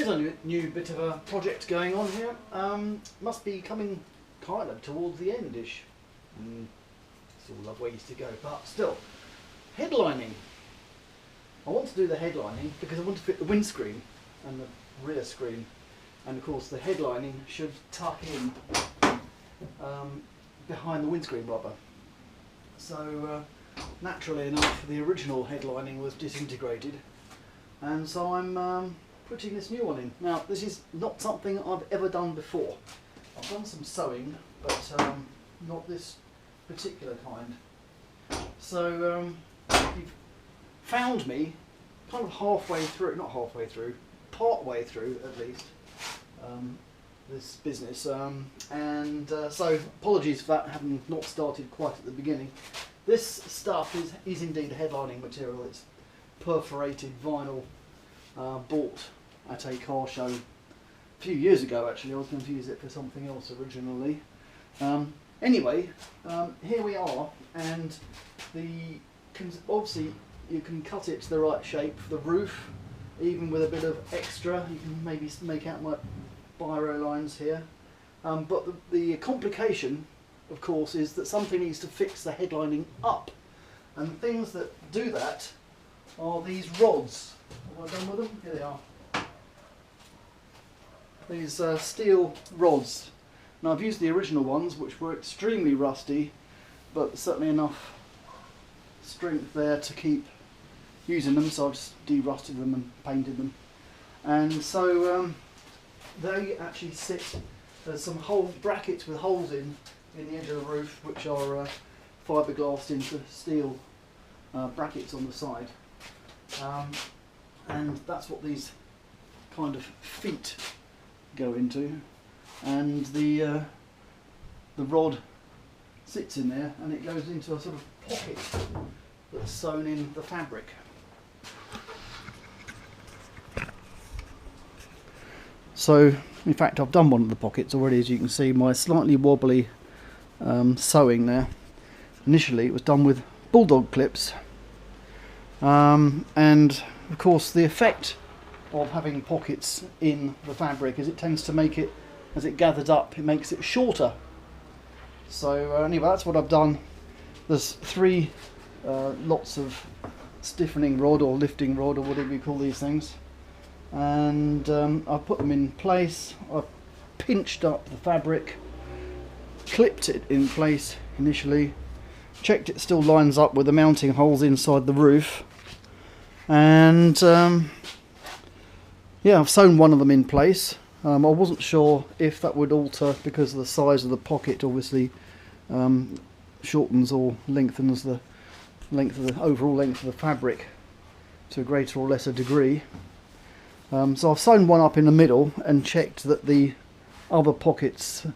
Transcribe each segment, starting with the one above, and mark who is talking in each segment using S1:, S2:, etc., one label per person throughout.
S1: Here's a new bit of a project going on here. Must be coming kind of towards the end-ish. Still a ways to go, but still. Headlining. I want to do the headlining because I want to fit the windscreen and the rear screen. And of course the headlining should tuck in behind the windscreen rubber. So naturally enough the original headlining was disintegrated. And so I'm putting this new one in. Now this is not something I've ever done before. I've done some sewing, but not this particular kind. So you've found me kind of halfway through, not halfway through, part way through at least, this business. So apologies for that having not started quite at the beginning. This stuff is indeed headlining material. It's perforated vinyl, bought at a car show a few years ago actually. I was going to use it for something else originally. Anyway, here we are, and obviously you can cut it to the right shape for the roof, even with a bit of extra. You can maybe make out my biro lines here. But the complication, of course, is that something needs to fix the headlining up. And things that do that are these rods. Have I done with them? Here they are. These steel rods. Now I've used the original ones, which were extremely rusty, but certainly enough strength there to keep using them, so I just de-rusted them and painted them. And so they actually sit, there's some brackets with holes in the edge of the roof, which are fiberglassed into steel brackets on the side. And that's what these kind of feet go into. And the rod sits in there, and it goes into a sort of pocket that's sewn in the fabric. So in fact I've done one of the pockets already, as you can see my slightly wobbly sewing there. Initially it was done with bulldog clips, and of course the effect of having pockets in the fabric is it tends to make it, as it gathers up, it makes it shorter. So anyway, that's what I've done. There's 3 lots of stiffening rod or lifting rod or whatever you call these things, and I've put them in place. I've pinched up the fabric, clipped it in place initially, checked it still lines up with the mounting holes inside the roof, and yeah, I've sewn one of them in place. I wasn't sure if that would alter because of the size of the pocket. Obviously shortens or lengthens the overall length of the fabric to a greater or lesser degree. So I've sewn one up in the middle and checked that the other pockets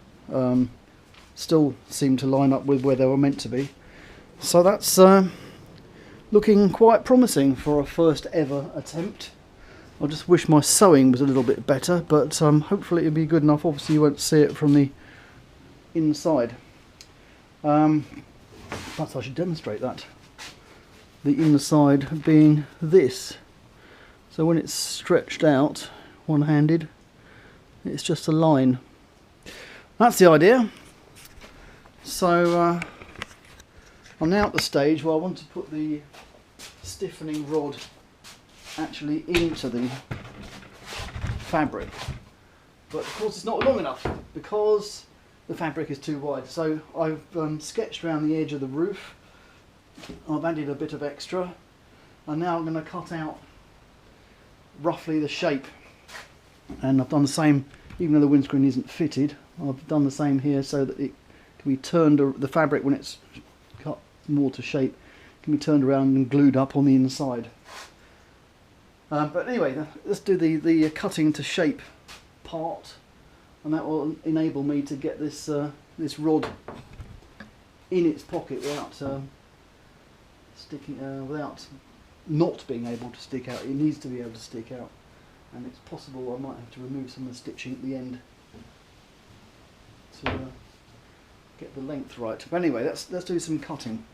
S1: still seem to line up with where they were meant to be. So that's looking quite promising for a first ever attempt. I just wish my sewing was a little bit better, but hopefully it'll be good enough. Obviously you won't see it from the inside. Perhaps I should demonstrate that. The inside being this. So when it's stretched out, one-handed, it's just a line. That's the idea. So I'm now at the stage where I want to put the stiffening rod actually into the fabric, but of course it's not long enough because the fabric is too wide. So I've sketched around the edge of the roof. I've added a bit of extra, and now I'm going to cut out roughly the shape, and I've done the same. Even though the windscreen isn't fitted, I've done the same here so that it can be turned, the fabric when it's cut more to shape can be turned around and glued up on the inside. But anyway, let's do the cutting to shape part, and that will enable me to get this this rod in its pocket without without not being able to stick out. It needs to be able to stick out, and it's possible I might have to remove some of the stitching at the end to get the length right. But anyway, let's do some cutting.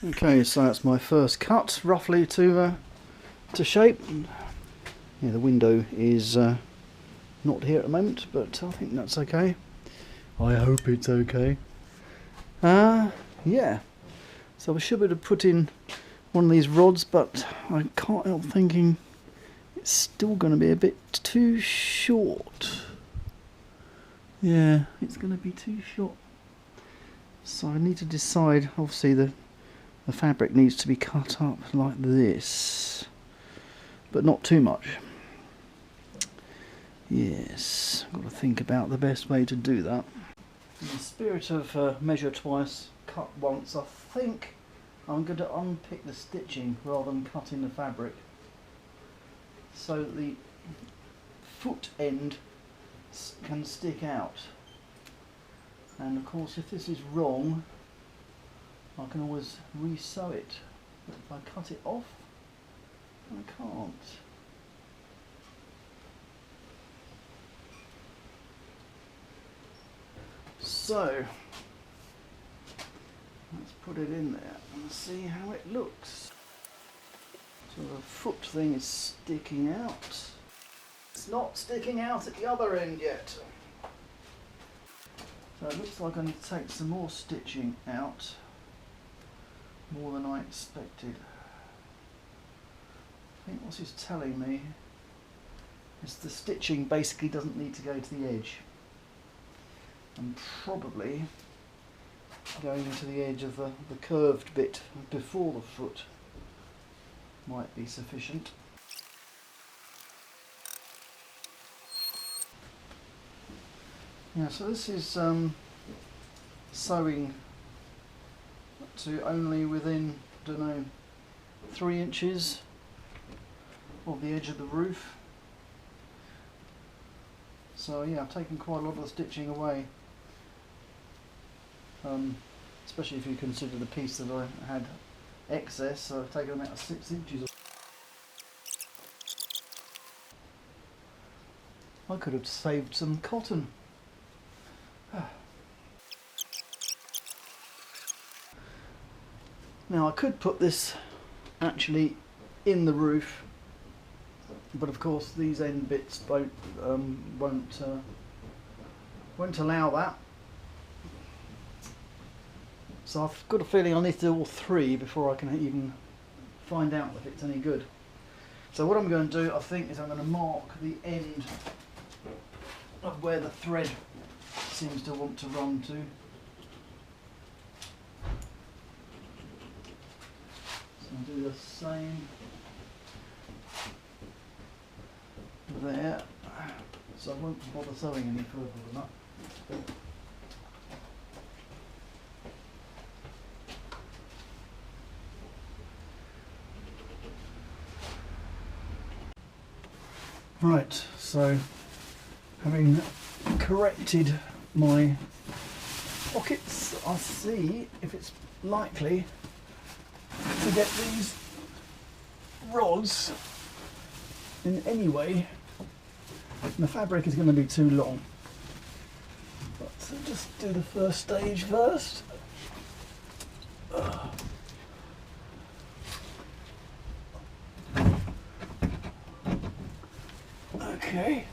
S1: Okay, so that's my first cut, roughly to shape. Yeah, the window is not here at the moment, but I think that's okay. I hope it's okay. Yeah. So I should be able to put in one of these rods, but I can't help thinking it's still going to be a bit too short. Yeah, it's going to be too short. So I need to decide. Obviously the fabric needs to be cut up like this, but not too much. Yes, I've got to think about the best way to do that. In the spirit of measure twice, cut once, I think I'm going to unpick the stitching rather than cutting the fabric, so that the foot end can stick out. And of course, if this is wrong, I can always re-sew it. But if I cut it off, I can't. So let's put it in there and see how it looks. So the foot thing is sticking out. It's not sticking out at the other end yet. So it looks like I need to take some more stitching out, more than I expected. I think what he's telling me is the stitching basically doesn't need to go to the edge, and probably going to the edge of the curved bit before the foot might be sufficient. Yeah, so this is sewing to only within, I don't know, 3 inches of the edge of the roof. So yeah, I've taken quite a lot of the stitching away, especially if you consider the piece that I had excess, so I've taken about 6 inches. I could have saved some cotton. Now I could put this actually in the roof, but of course these end bits won't allow that. So I've got a feeling I need to do all 3 before I can even find out if it's any good. So what I'm going to do, I think, is I'm going to mark the end of where the thread seems to want to run to. So I'll do the same there. So I won't bother sewing any further than that. Right, so having corrected my pockets, I'll see if it's likely to get these rods in any way. The fabric is going to be too long, but so just do the first stage first. Okay.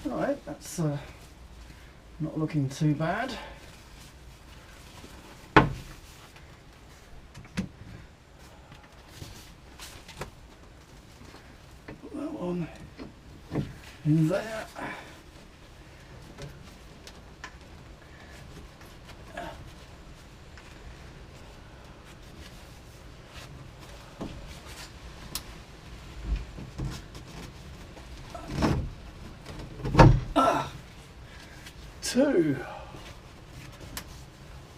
S1: Alright, that's not looking too bad. Put that one in there. Two.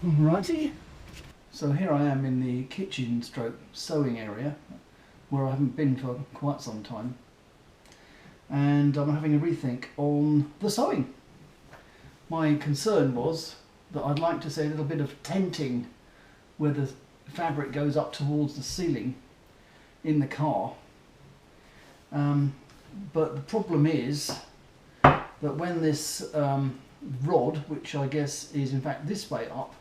S1: Alrighty. So here I am in the kitchen stroke sewing area, where I haven't been for quite some time, and I'm having a rethink on the sewing. My concern was that I'd like to see a little bit of tenting where the fabric goes up towards the ceiling in the car, but the problem is that when this rod, which I guess is in fact this way up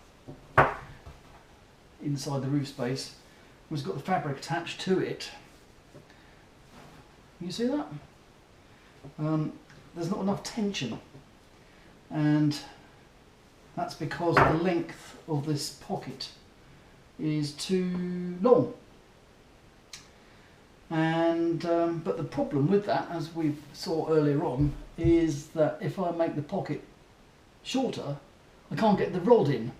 S1: inside the roof space, was got the fabric attached to it. You see that? There's not enough tension, and that's because the length of this pocket is too long. And but the problem with that, as we saw earlier on, is that if I make the pocket shorter, I can't get the rod in.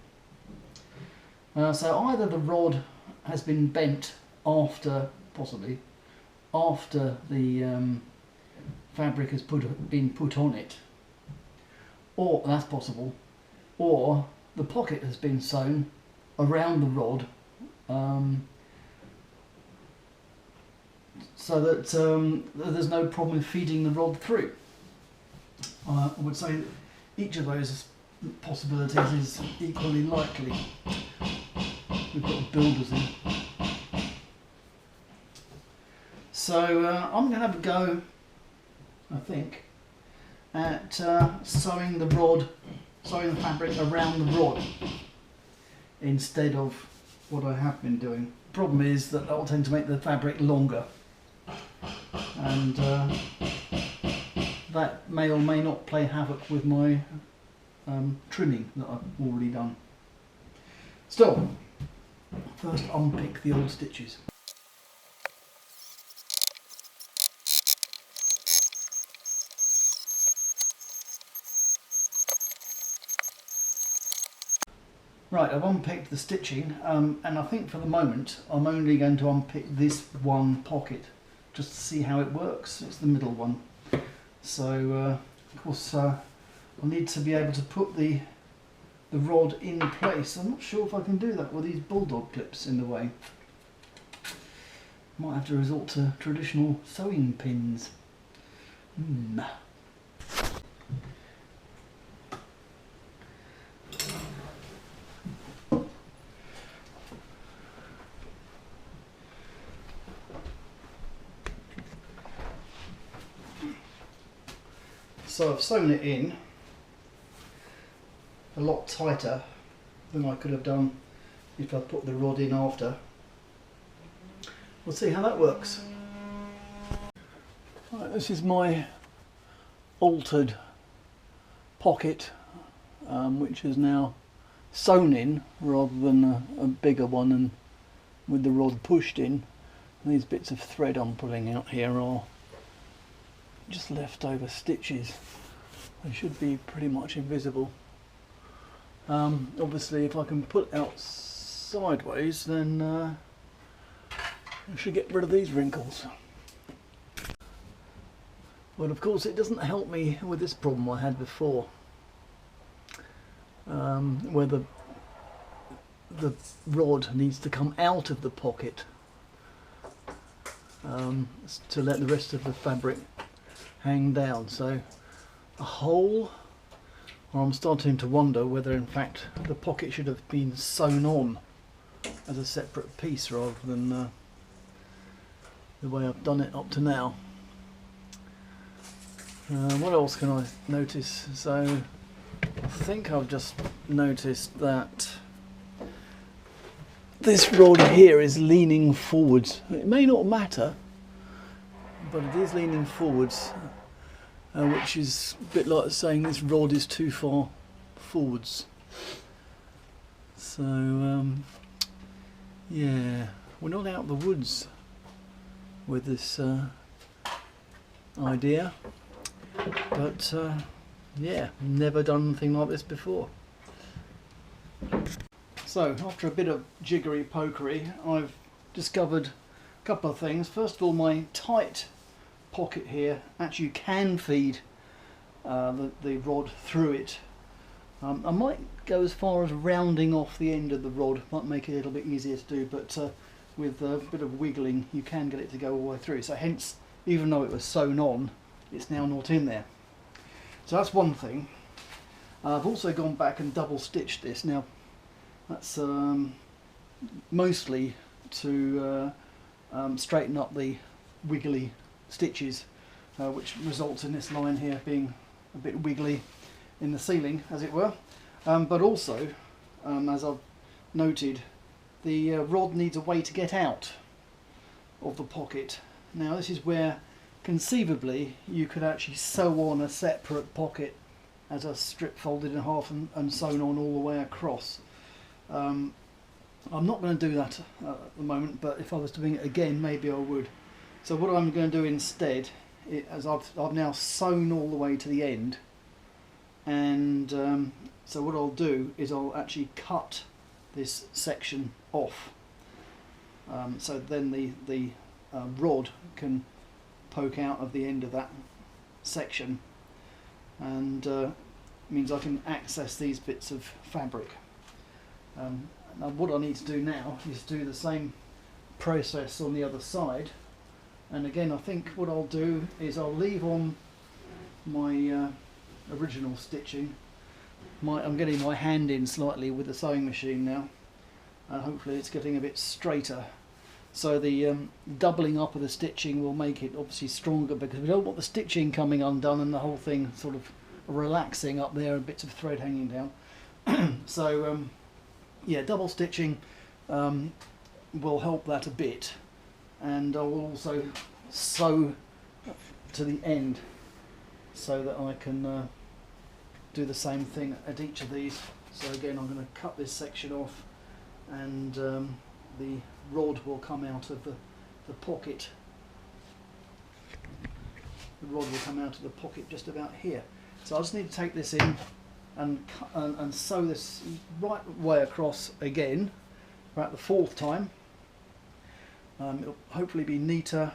S1: So either the rod has been bent possibly after the fabric has been put on it, or that's possible, or the pocket has been sewn around the rod, so that there's no problem feeding the rod through. I would say that each of those possibilities is equally likely. We've got builders in. So I'm going to have a go, I think, at sewing the fabric around the rod instead of what I have been doing. The problem is that will tend to make the fabric longer, and that may or may not play havoc with my trimming that I've already done. Still, first unpick the old stitches. Right, I've unpicked the stitching, and I think for the moment I'm only going to unpick this one pocket just to see how it works. It's the middle one. So of course I'll need to be able to put the rod in place. I'm not sure if I can do that with these bulldog clips in the way. Might have to resort to traditional sewing pins. So I've sewn it in a lot tighter than I could have done if I put the rod in after. We'll see how that works. Right, this is my altered pocket, which is now sewn in rather than a bigger one and with the rod pushed in. And these bits of thread I'm pulling out here are just leftover stitches. They should be pretty much invisible. Obviously if I can put it out sideways, then I should get rid of these wrinkles. But of course it doesn't help me with this problem I had before, where the rod needs to come out of the pocket to let the rest of the fabric hang down. So a hole, or I'm starting to wonder whether in fact the pocket should have been sewn on as a separate piece rather than the way I've done it up to now. What else can I notice? So I think I've just noticed that this rod here is leaning forwards. It may not matter, but it is leaning forwards, which is a bit like saying this rod is too far forwards. So yeah, we're not out of the woods with this idea, but yeah, never done anything like this before. So after a bit of jiggery pokery, I've discovered a couple of things. First of all, my tight pocket here actually can feed the rod through it. I might go as far as rounding off the end of the rod, might make it a little bit easier to do, but with a bit of wiggling you can get it to go all the way through. So hence, even though it was sewn on, it's now not in there. So that's one thing. I've also gone back and double stitched this. Now that's mostly to straighten up the wiggly stitches, which results in this line here being a bit wiggly, in the ceiling, as it were. But also, as I've noted, the rod needs a way to get out of the pocket. Now this is where conceivably you could actually sew on a separate pocket as a strip folded in half and sewn on all the way across. I'm not going to do that at the moment, but if I was doing it again, maybe I would. So what I'm going to do instead, as I've now sewn all the way to the end, and so what I'll do is I'll actually cut this section off, so then the rod can poke out of the end of that section, and means I can access these bits of fabric. Now what I need to do now is do the same process on the other side, and again I think what I'll do is I'll leave on my original stitching. I'm getting my hand in slightly with the sewing machine now, and hopefully it's getting a bit straighter. So the doubling up of the stitching will make it obviously stronger, because we don't want the stitching coming undone and the whole thing sort of relaxing up there and bits of thread hanging down. So yeah, double stitching will help that a bit, and I will also sew to the end so that I can do the same thing at each of these. So again, I'm going to cut this section off, and the rod will come out of the pocket. The rod will come out of the pocket just about here. So I just need to take this in and sew this right way across again, about the fourth time. It'll hopefully be neater,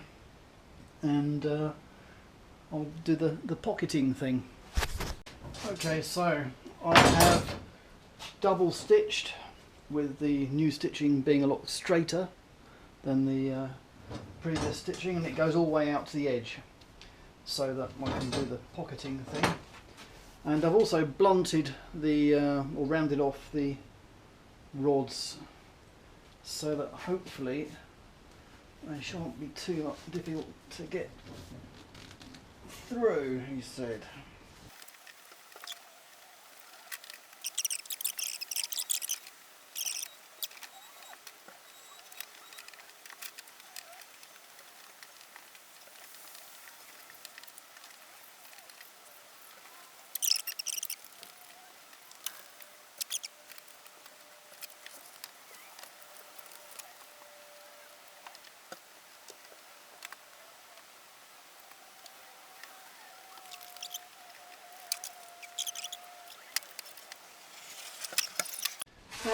S1: and I'll do the pocketing thing. Okay, so I have double stitched, with the new stitching being a lot straighter than the previous stitching, and it goes all the way out to the edge so that I can do the pocketing thing. And I've also blunted or rounded off the rods so that hopefully they shan't be too difficult to get through, he said.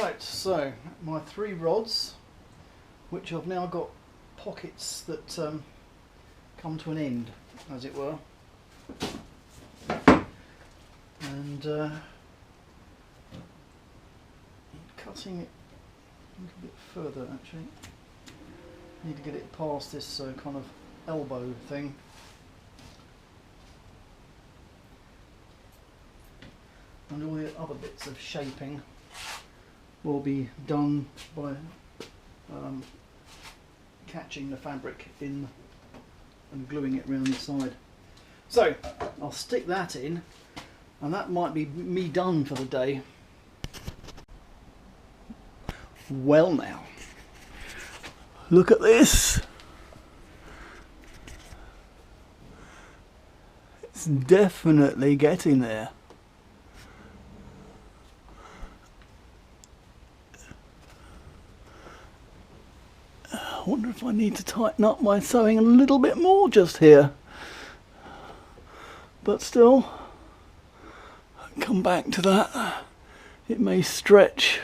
S1: Right, so my 3 rods, which I've now got pockets that come to an end, as it were, and cutting it a little bit further actually. Need to get it past this kind of elbow thing. And all the other bits of shaping will be done by catching the fabric in and gluing it around the side. So I'll stick that in, and that might be me done for the day. Well now, look at this. It's definitely getting there. I wonder if I need to tighten up my sewing a little bit more just here. But still, I'll come back to that. It may stretch.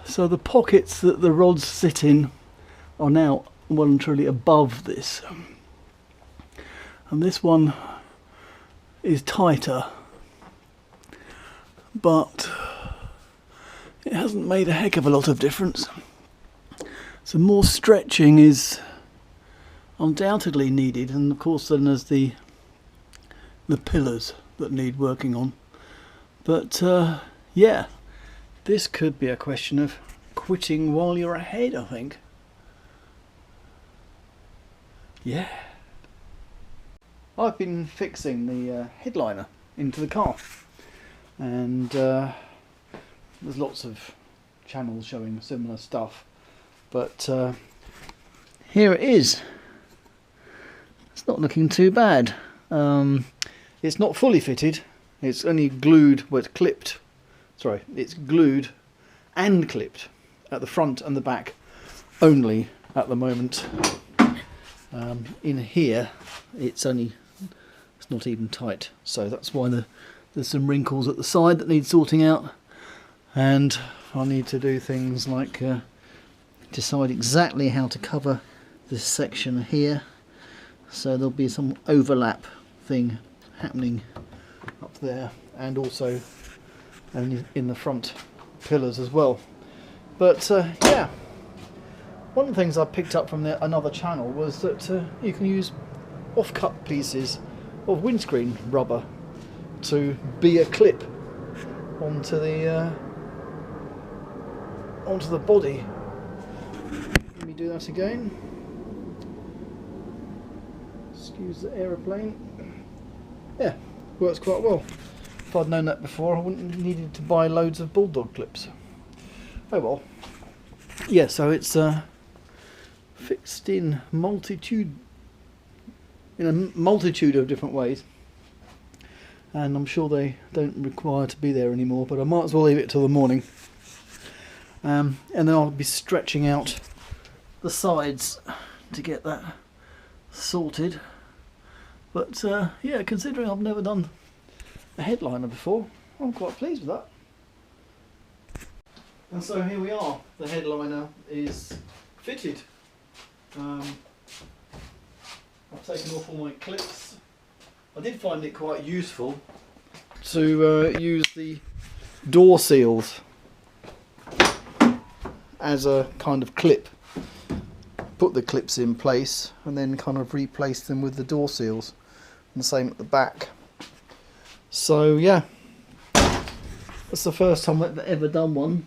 S1: So the pockets that the rods sit in are now well and truly above this. And this one is tighter, but it hasn't made a heck of a lot of difference. So more stretching is undoubtedly needed, and of course then there's the pillars that need working on. But yeah, this could be a question of quitting while you're ahead, I think. Yeah. I've been fixing the headliner into the car. And there's lots of channels showing similar stuff, but here it is. It's not looking too bad. It's not fully fitted, it's only glued, well, it's clipped, sorry, it's glued and clipped at the front and the back only at the moment. In here it's not even tight, so that's why there's some wrinkles at the side that need sorting out, and I need to do things like decide exactly how to cover this section here, so there'll be some overlap thing happening up there, and also in the front pillars as well. But yeah, one of the things I picked up from another channel was that you can use off-cut pieces of windscreen rubber to be a clip onto the body. Let me do that again. Excuse the aeroplane. Yeah, works quite well. If I'd known that before, I wouldn't have needed to buy loads of bulldog clips. Oh well. Yeah, so it's fixed in a multitude of different ways, and I'm sure they don't require to be there anymore, but I might as well leave it till the morning, and then I'll be stretching out the sides to get that sorted. But yeah, considering I've never done a headliner before, I'm quite pleased with that. And so here we are, the headliner is fitted. I've taken off all my clips. I did find it quite useful to use the door seals as a kind of clip. Put the clips in place and then kind of replace them with the door seals, and the same at the back. So yeah, that's the first time I've ever done one.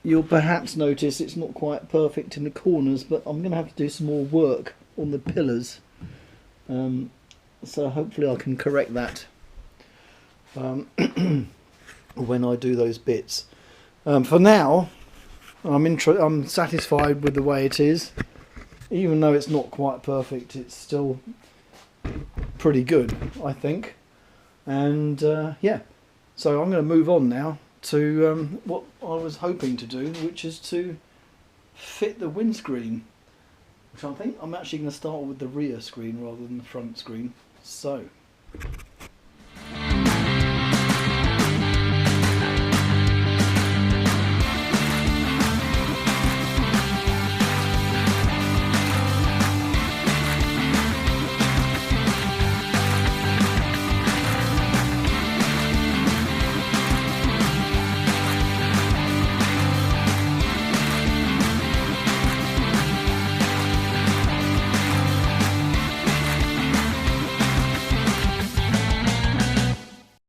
S1: You'll perhaps notice it's not quite perfect in the corners, but I'm going to have to do some more work on the pillars, so hopefully I can correct that when I do those bits. For now, I'm satisfied with the way it is. Even though it's not quite perfect, it's still pretty good, I think. And yeah, so I'm going to move on now to what I was hoping to do, which is to fit the windscreen, which I think I'm actually going to start with the rear screen rather than the front screen. So